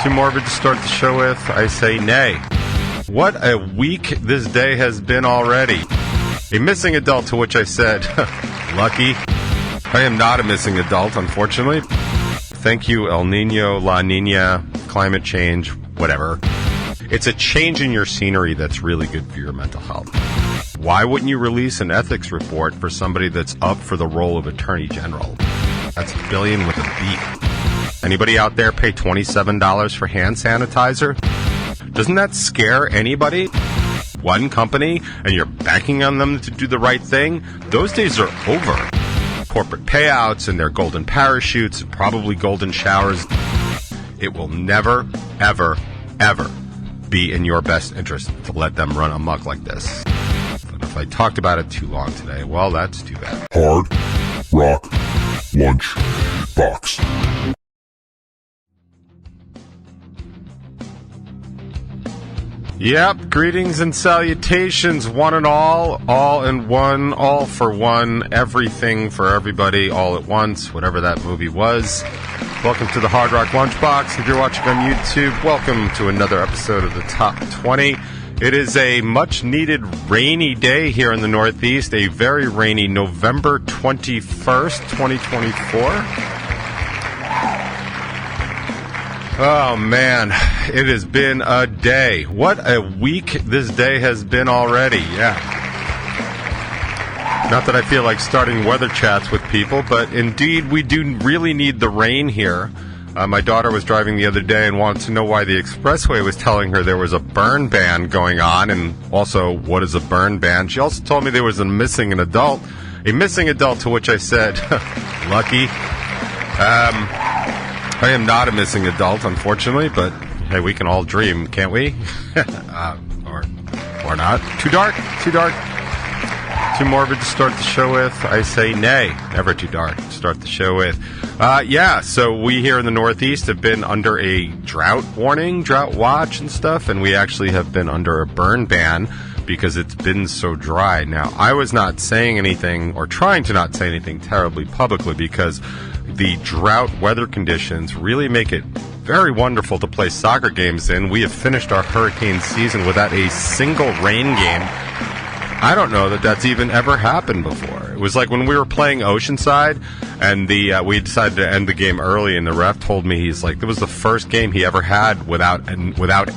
Too morbid to start the show with? I say nay. What a week this day has been already. A missing adult, to which I said, lucky. I am not a missing adult, unfortunately. Thank you, El Nino, La Nina, climate change, whatever. It's a change in your scenery that's really good for your mental health. Why wouldn't you release an ethics report for somebody that's up for the role of Attorney General? That's a billion with a B. Anybody out there pay $27 for hand sanitizer? Doesn't that scare anybody? One company, and you're banking on them to do the right thing? Those days are over. Corporate payouts and their golden parachutes and probably golden showers. It will never, ever, ever be in your best interest to let them run amok like this. But if I talked about it too long today, well, that's too bad. Hard Rock Lunchbox. Yep, greetings and salutations, one and all in one, all for one, everything for everybody, all at once, whatever that movie was. Welcome to the Hard Rock Lunchbox. If you're watching on YouTube, welcome to another episode of the Top 20. It is a much-needed rainy day here in the Northeast, a very rainy November 21st, 2024. Oh, man, it has been a day. What a week this day has been already, yeah. Not that I feel like starting weather chats with people, but indeed we do really need the rain here. My daughter was driving the other day and wanted to know why the expressway was telling her there was a burn ban going on, and also, what is a burn ban? She also told me there was a missing adult, to which I said, lucky. I am not a missing adult, unfortunately, but hey, we can all dream, can't we? or not. Too dark? Too morbid to start the show with? I say nay. Never too dark to start the show with. So we here in the Northeast have been under a drought warning, drought watch and stuff, and we actually have been under a burn ban because it's been so dry. Now, I was not saying anything, or trying to not say anything terribly publicly, because the drought weather conditions really make it very wonderful to play soccer games in. We have finished our hurricane season without a single rain game. I don't know that that's even ever happened before. It was like when we were playing Oceanside, and we decided to end the game early, and the ref told me, he's like, it was the first game he ever had without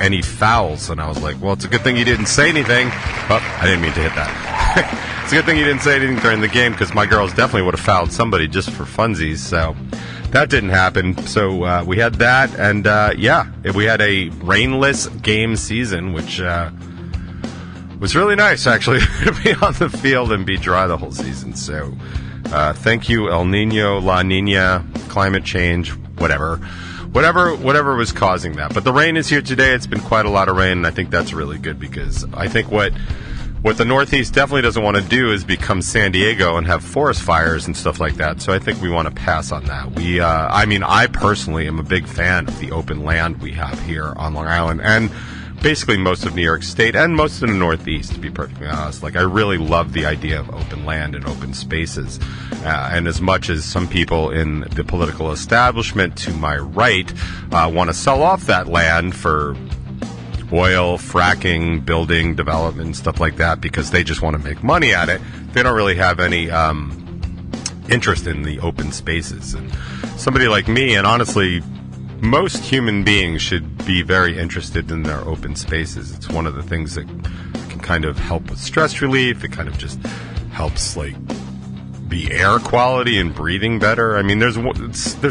any fouls. And I was like, well, it's a good thing you didn't say anything. Oh, I didn't mean to hit that. It's a good thing you didn't say anything during the game, because my girls definitely would have fouled somebody just for funsies. So that didn't happen. So we had that, and we had a rainless game season, which was really nice, actually, to be on the field and be dry the whole season. So thank you, El Nino, La Nina, climate change, whatever was causing that. But the rain is here today. It's been quite a lot of rain, and I think that's really good, because I think what the Northeast definitely doesn't want to do is become San Diego and have forest fires and stuff like that. So I think we want to pass on that. I personally am a big fan of the open land we have here on Long Island, and basically most of New York State, and most of the Northeast, to be perfectly honest. Like, I really love the idea of open land and open spaces. And as much as some people in the political establishment to my right want to sell off that land for oil, fracking, building, development, stuff like that, because they just want to make money at it, they don't really have any interest in the open spaces. And somebody like me, and honestly, most human beings should be very interested in their open spaces. It's one of the things that can kind of help with stress relief. It kind of just helps, like, the air quality and breathing better. I mean, there's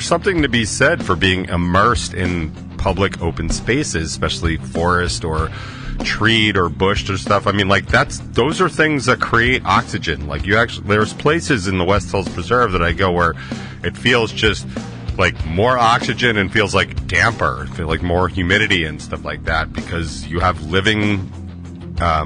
something to be said for being immersed in public open spaces, especially forest or treed or bushed or stuff. I mean, like, those are things that create oxygen. Like, there's places in the West Hills Preserve that I go where it feels just like more oxygen and feels like damper, feel like more humidity and stuff like that, because you have living, I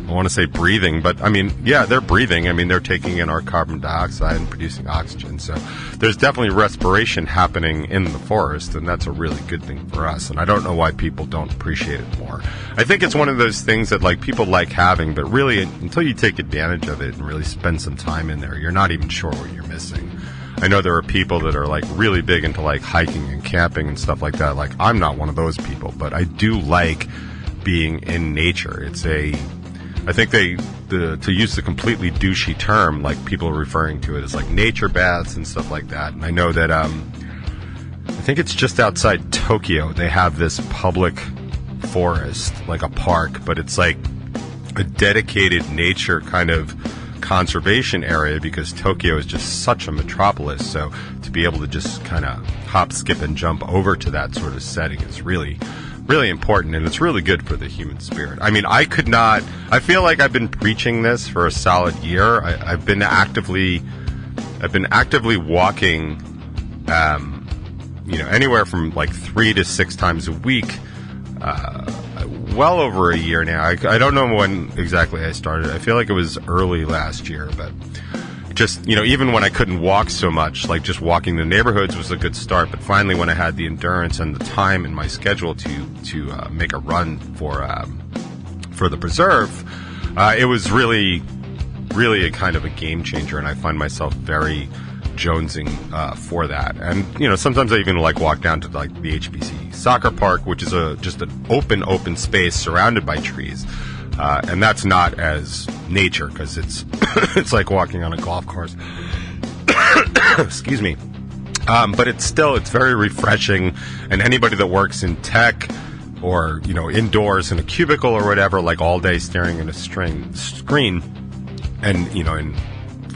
want to say breathing, but I mean, yeah, they're breathing. I mean, they're taking in our carbon dioxide and producing oxygen. So there's definitely respiration happening in the forest, and that's a really good thing for us. And I don't know why people don't appreciate it more. I think it's one of those things that, like, people like having, but really until you take advantage of it and really spend some time in there, you're not even sure what you're missing. I know there are people that are like really big into like hiking and camping and stuff like that. Like, I'm not one of those people, but I do like being in nature. I think to use the completely douchey term, like people are referring to it as like nature baths and stuff like that. And I know that, I think it's just outside Tokyo. They have this public forest, like a park, but it's like a dedicated nature kind of conservation area because Tokyo is just such a metropolis. So to be able to just kind of hop, skip, and jump over to that sort of setting is really, really important, and it's really good for the human spirit. I mean, I feel like I've been preaching this for a solid year. I've been actively walking, anywhere from like 3 to 6 times a week, well over a year now. I don't know when exactly I started. I feel like it was early last year, but just, even when I couldn't walk so much, like just walking the neighborhoods was a good start. But finally, when I had the endurance and the time in my schedule to make a run for the preserve, it was really, really a kind of a game changer. And I find myself very jonesing for that. And sometimes I even like walk down to like the HBC soccer park, which is just an open space surrounded by trees. And that's not as nature because it's it's like walking on a golf course. Excuse me. But it's very refreshing. And anybody that works in tech or, indoors in a cubicle or whatever, like all day staring at a screen and,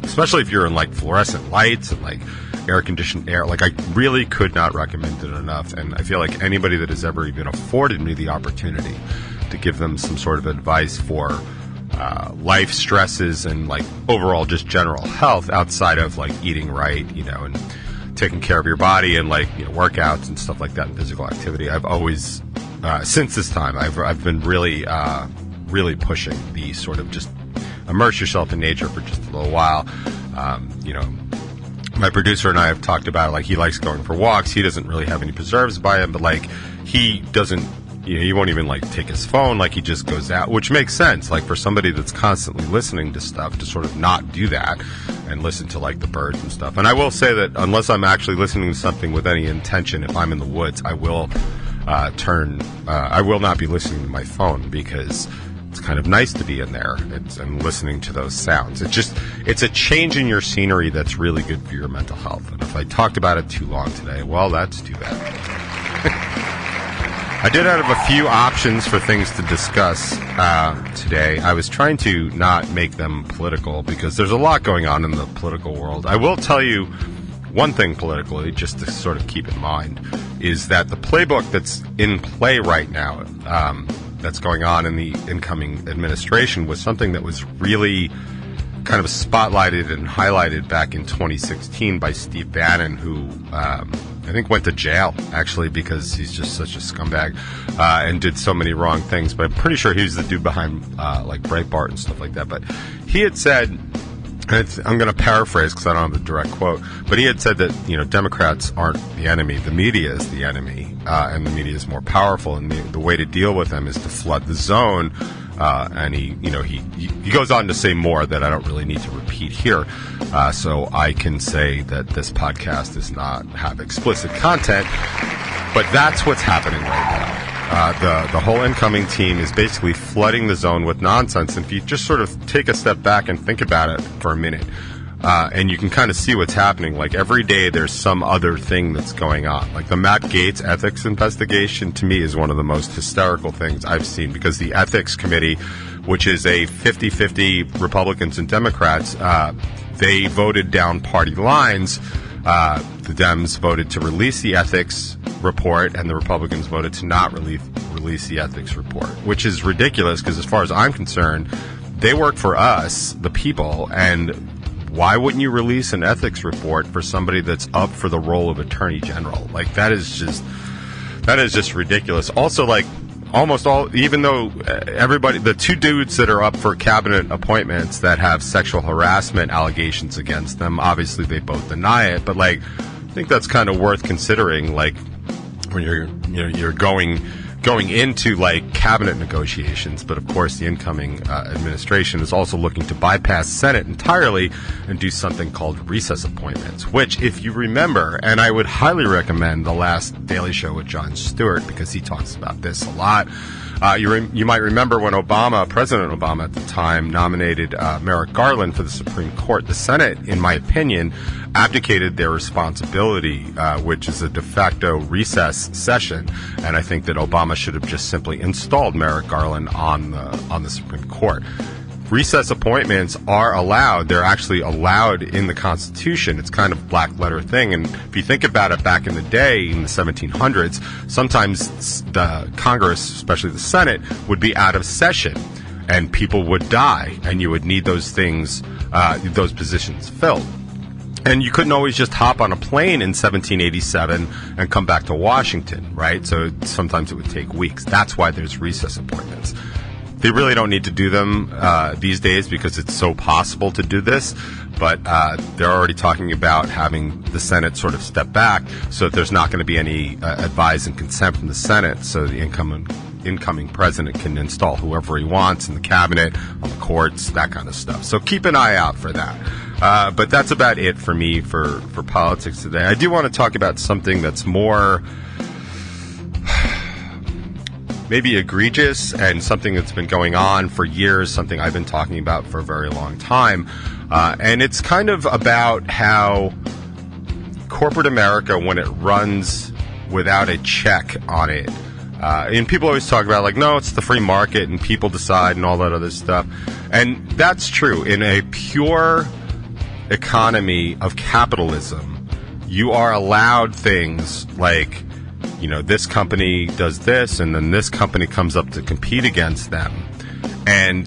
especially if you're in like fluorescent lights and like air conditioned air, like I really could not recommend it enough. And I feel like anybody that has ever even afforded me the opportunity to give them some sort of advice for life stresses and like overall just general health outside of like eating right, and taking care of your body and like workouts and stuff like that and physical activity. I've always since this time I've been really really pushing the sort of just immerse yourself in nature for just a little while. My producer and I have talked about it, like he likes going for walks. He doesn't really have any preserves by him, but like he doesn't, he won't even like take his phone. Like he just goes out, which makes sense. Like for somebody that's constantly listening to stuff to sort of not do that and listen to like the birds and stuff. And I will say that unless I'm actually listening to something with any intention, if I'm in the woods, I will I will not be listening to my phone because it's kind of nice to be in there and listening to those sounds. It's a change in your scenery that's really good for your mental health. And if I talked about it too long today, well, that's too bad. I did have a few options for things to discuss today. I was trying to not make them political because there's a lot going on in the political world. I will tell you one thing politically, just to sort of keep in mind, is that the playbook that's in play right now, that's going on in the incoming administration was something that was really kind of spotlighted and highlighted back in 2016 by Steve Bannon, who I think went to jail, actually, because he's just such a scumbag and did so many wrong things. But I'm pretty sure he was the dude behind like Breitbart and stuff like that. But he had said, I'm going to paraphrase because I don't have the direct quote, but he had said that, Democrats aren't the enemy. The media is the enemy, and the media is more powerful. And the way to deal with them is to flood the zone. And he goes on to say more that I don't really need to repeat here. So I can say that this podcast does not have explicit content, but that's what's happening right now. The whole incoming team is basically flooding the zone with nonsense. And if you just sort of take a step back and think about it for a minute, and you can kind of see what's happening. Like every day there's some other thing that's going on. Like the Matt Gaetz ethics investigation to me is one of the most hysterical things I've seen, because the ethics committee, which is a 50-50 Republicans and Democrats, they voted down party lines. The Dems voted to release the ethics report, and the Republicans voted to not release the ethics report, which is ridiculous because as far as I'm concerned, they work for us, the people, and why wouldn't you release an ethics report for somebody that's up for the role of Attorney General? Like, that is just ridiculous. Also, like, almost all, even though everybody, the two dudes that are up for cabinet appointments that have sexual harassment allegations against them, obviously they both deny it, but like, I think that's kind of worth considering, like, when you're going going into like cabinet negotiations, but of course the incoming administration is also looking to bypass Senate entirely and do something called recess appointments, which, if you remember, and I would highly recommend the last Daily Show with Jon Stewart because he talks about this a lot. You might remember when President Obama at the time, nominated Merrick Garland for the Supreme Court. The Senate, in my opinion, abdicated their responsibility, which is a de facto recess session, and I think that Obama should have just simply installed Merrick Garland on the Supreme Court. Recess appointments are allowed. They're actually allowed in the Constitution. It's kind of black letter thing. And if you think about it, back in the day, in the 1700s, sometimes the Congress, especially the Senate, would be out of session and people would die and you would need those positions filled. And you couldn't always just hop on a plane in 1787 and come back to Washington, right? So sometimes it would take weeks. That's why there's recess appointments. They really don't need to do them these days because it's so possible to do this, but they're already talking about having the Senate sort of step back so that there's not going to be any advice and consent from the Senate, so the incoming president can install whoever he wants in the cabinet, on the courts, that kind of stuff. So keep an eye out for that. But that's about it for me for politics today. I do want to talk about something that's more maybe egregious and something that's been going on for years, something I've been talking about for a very long time. And it's kind of about how corporate America, when it runs without a check on it, and people always talk about like, no, it's the free market and people decide and all that other stuff. And that's true. In a pure economy of capitalism, you are allowed things like, you know, this company does this, and then this company comes up to compete against them. And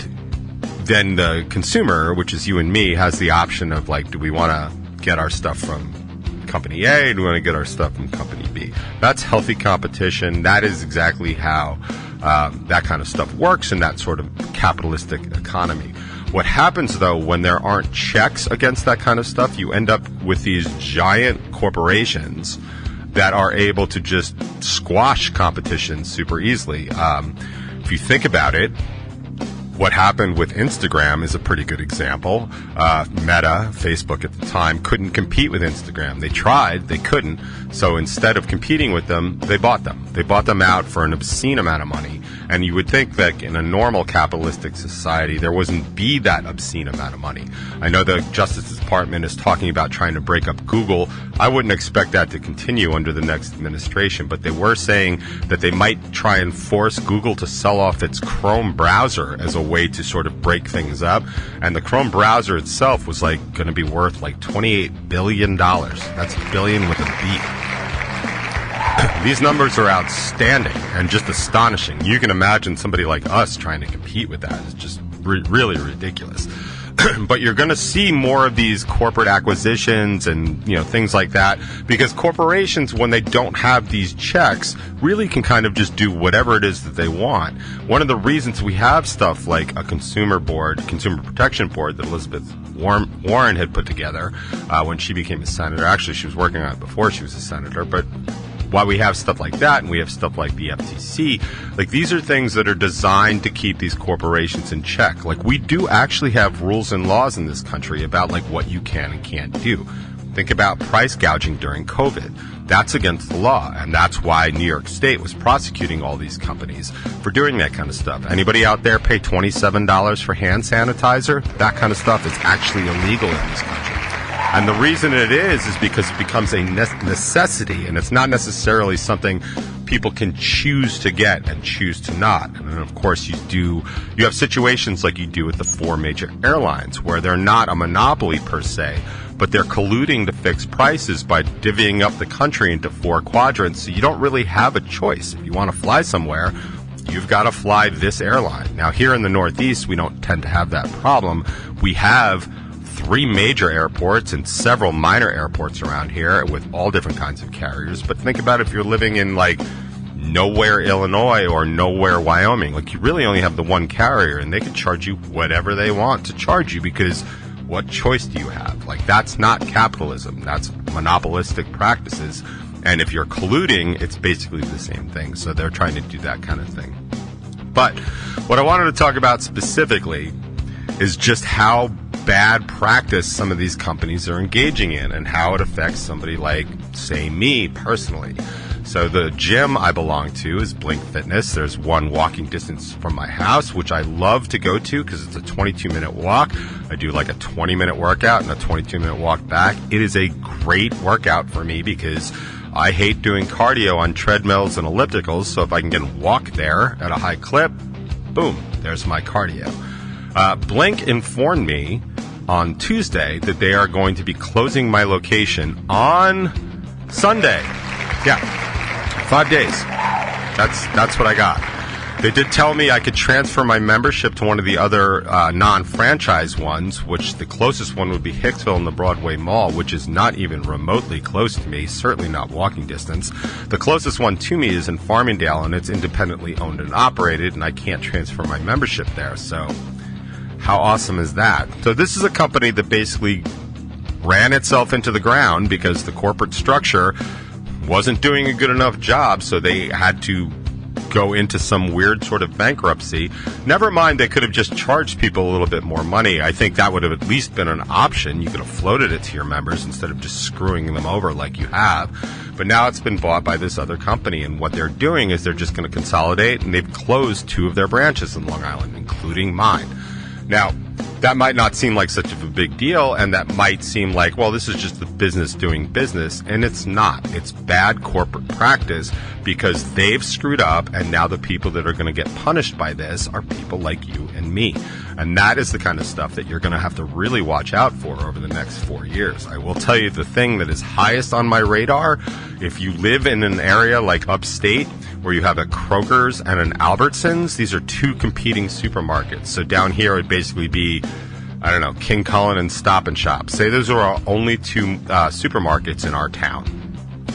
then the consumer, which is you and me, has the option of, like, do we want to get our stuff from company A? Do we want to get our stuff from company B? That's healthy competition. That is exactly how that kind of stuff works in that sort of capitalistic economy. What happens, though, when there aren't checks against that kind of stuff, you end up with these giant corporations that are able to just squash competition super easily. If you think about it, what happened with Instagram is a pretty good example. Meta, Facebook at the time, couldn't compete with Instagram. They tried, they couldn't. So instead of competing with them, they bought them. They bought them out for an obscene amount of money. And you would think that in a normal capitalistic society, there wouldn't be that obscene amount of money. I know the Justice Department is talking about trying to break up Google. I wouldn't expect that to continue under the next administration, but they were saying that they might try and force Google to sell off its Chrome browser as a way to sort of break things up. And the Chrome browser itself was like going to be worth like $28 billion. That's billion with a B. These numbers are outstanding and just astonishing. You can imagine somebody like us trying to compete with that. It's just really ridiculous. But you're going to see more of these corporate acquisitions and, you know, things like that, because corporations, when they don't have these checks, really can kind of just do whatever it is that they want. One of the reasons we have stuff like a consumer protection board that Elizabeth Warren had put together when she became a senator. Actually, she was working on it before she was a senator, but why we have stuff like that and we have stuff like the FTC, like these are things that are designed to keep these corporations in check. Like we do actually have rules and laws in this country about like what you can and can't do. Think about price gouging during COVID. That's against the law, and that's why New York State was prosecuting all these companies for doing that kind of stuff. Anybody out there pay $27 for hand sanitizer? That kind of stuff is actually illegal in this country. And the reason it is because it becomes a necessity, and it's not necessarily something people can choose to get and choose to not. And then, of course, you have situations like you do with the four major airlines where they're not a monopoly per se, but they're colluding to fix prices by divvying up the country into four quadrants. So you don't really have a choice. If you want to fly somewhere, you've got to fly this airline. Now, here in the Northeast, we don't tend to have that problem. We have 3 major airports and several minor airports around here with all different kinds of carriers. But think about if you're living in like nowhere, Illinois or nowhere, Wyoming. Like you really only have the one carrier, and they can charge you whatever they want to charge you because what choice do you have? Like that's not capitalism. That's monopolistic practices. And if you're colluding, it's basically the same thing. So they're trying to do that kind of thing. But what I wanted to talk about specifically is just how bad practice some of these companies are engaging in and how it affects somebody like, say, me personally. So the gym I belong to is Blink Fitness. There's one walking distance from my house, which I love to go to because it's a 22-minute walk. I do like a 20-minute workout and a 22-minute walk back. It is a great workout for me because I hate doing cardio on treadmills and ellipticals, so if I can get a walk there at a high clip, boom, there's my cardio. Blink informed me on Tuesday that they are going to be closing my location on Sunday. Yeah, 5 days. That's what I got. They did tell me I could transfer my membership to one of the other non-franchise ones, which the closest one would be Hicksville in the Broadway Mall, which is not even remotely close to me, certainly not walking distance. The closest one to me is in Farmingdale, and it's independently owned and operated, and I can't transfer my membership there. So how awesome is that? So this is a company that basically ran itself into the ground because the corporate structure wasn't doing a good enough job, so they had to go into some weird sort of bankruptcy. Never mind, they could have just charged people a little bit more money. I think that would have at least been an option. You could have floated it to your members instead of just screwing them over like you have. But now it's been bought by this other company, and what they're doing is they're just going to consolidate, and they've closed 2 of their branches in Long Island, including mine. Now, that might not seem like such a big deal, and that might seem like, well, this is just the business doing business, and it's not. It's bad corporate practice because they've screwed up, and now the people that are going to get punished by this are people like you and me. And that is the kind of stuff that you're going to have to really watch out for over the next 4 years. I will tell you the thing that is highest on my radar, if you live in an area like upstate, where you have a Kroger's and an Albertsons. These are 2 competing supermarkets. So down here it would basically be, I don't know, King Cullen and Stop and Shop. Say those are our only 2 supermarkets in our town.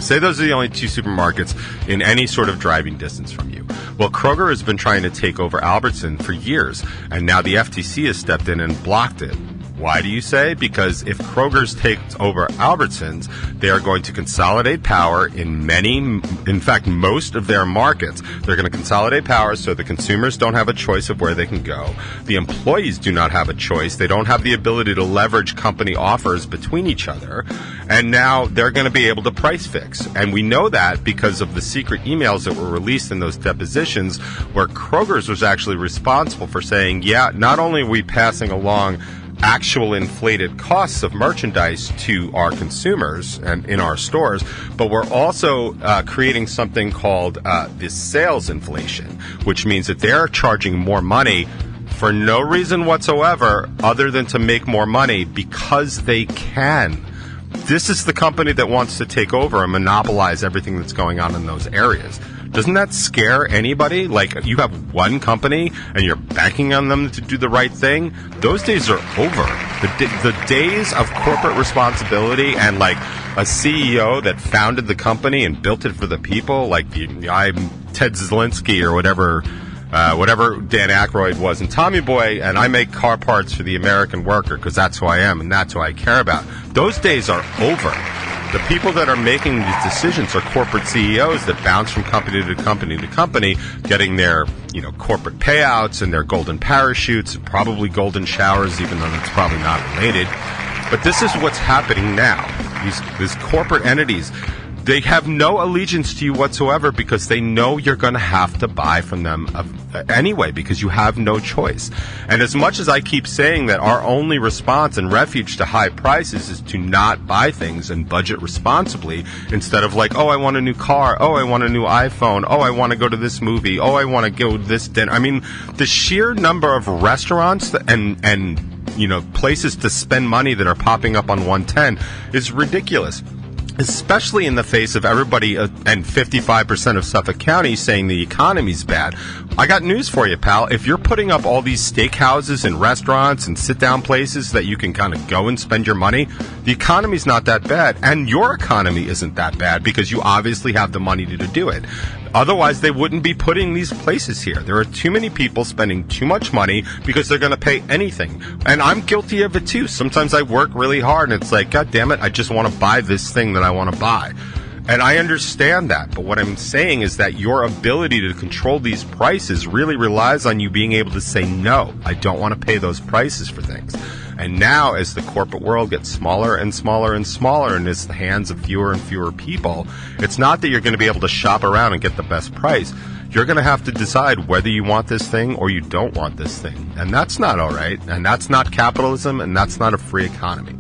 Say those are the only 2 supermarkets in any sort of driving distance from you. Well, Kroger has been trying to take over Albertson for years, and now the FTC has stepped in and blocked it. Why do you say? Because if Kroger's takes over Albertsons, they are going to consolidate power in fact, most of their markets. They're going to consolidate power so the consumers don't have a choice of where they can go. The employees do not have a choice. They don't have the ability to leverage company offers between each other. And now they're going to be able to price fix. And we know that because of the secret emails that were released in those depositions where Kroger's was actually responsible for saying, yeah, not only are we passing along actual inflated costs of merchandise to our consumers and in our stores, but we're also creating something called this sales inflation, which means that they're charging more money for no reason whatsoever other than to make more money because they can. This is the company that wants to take over and monopolize everything that's going on in those areas. Doesn't that scare anybody? Like, you have one company and you're banking on them to do the right thing? Those days are over. The days of corporate responsibility and, like, a CEO that founded the company and built it for the people, like I'm Ted Zielinski or whatever Dan Aykroyd was in Tommy Boy, and I make car parts for the American worker because that's who I am and that's who I care about. Those days are over. The people that are making these decisions are corporate CEOs that bounce from company to company to company, getting their, corporate payouts and their golden parachutes and probably golden showers, even though that's probably not related. But this is what's happening now. These corporate entities, they have no allegiance to you whatsoever because they know you're going to have to buy from them anyway because you have no choice. And as much as I keep saying that our only response and refuge to high prices is to not buy things and budget responsibly instead of like, oh, I want a new car. Oh, I want a new iPhone. Oh, I want to go to this movie. Oh, I want to go to this dinner. I mean, the sheer number of restaurants and places to spend money that are popping up on 110 is ridiculous. Especially in the face of everybody and 55% of Suffolk County saying the economy's bad. I got news for you, pal. If you're putting up all these steakhouses and restaurants and sit-down places that you can kind of go and spend your money, the economy's not that bad. And your economy isn't that bad because you obviously have the money to do it. Otherwise, they wouldn't be putting these places here. There are too many people spending too much money because they're going to pay anything. And I'm guilty of it too. Sometimes I work really hard and it's like, God damn it, I just want to buy this thing that I want to buy. And I understand that, but what I'm saying is that your ability to control these prices really relies on you being able to say, no, I don't want to pay those prices for things. And now, as the corporate world gets smaller and smaller and smaller, and it's the hands of fewer and fewer people, it's not that you're going to be able to shop around and get the best price. You're going to have to decide whether you want this thing or you don't want this thing. And that's not all right. And that's not capitalism, and that's not a free economy.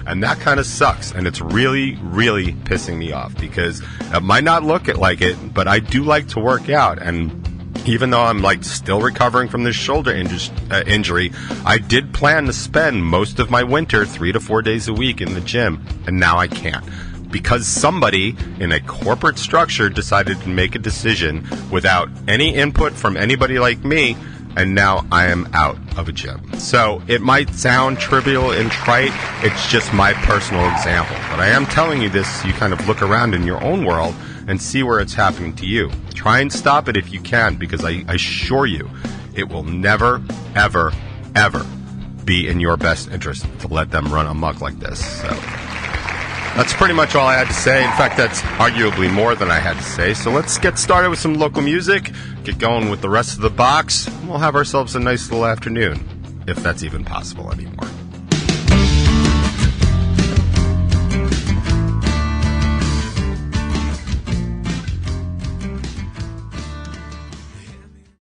And that kind of sucks, and it's really, really pissing me off, because it might not look like it, but I do like to work out. And even though I'm still recovering from this shoulder injury, I did plan to spend most of my winter 3 to 4 days a week in the gym, and now I can't. Because somebody in a corporate structure decided to make a decision without any input from anybody like me, and now I am out of a gym. So it might sound trivial and trite. It's just my personal example. But I am telling you this so you kind of look around in your own world and see where it's happening to you. Try and stop it if you can, because I assure you, it will never, ever, ever be in your best interest to let them run amok like this. So that's pretty much all I had to say. In fact, that's arguably more than I had to say. So let's get started with some local music, get going with the rest of the box, and we'll have ourselves a nice little afternoon, if that's even possible anymore.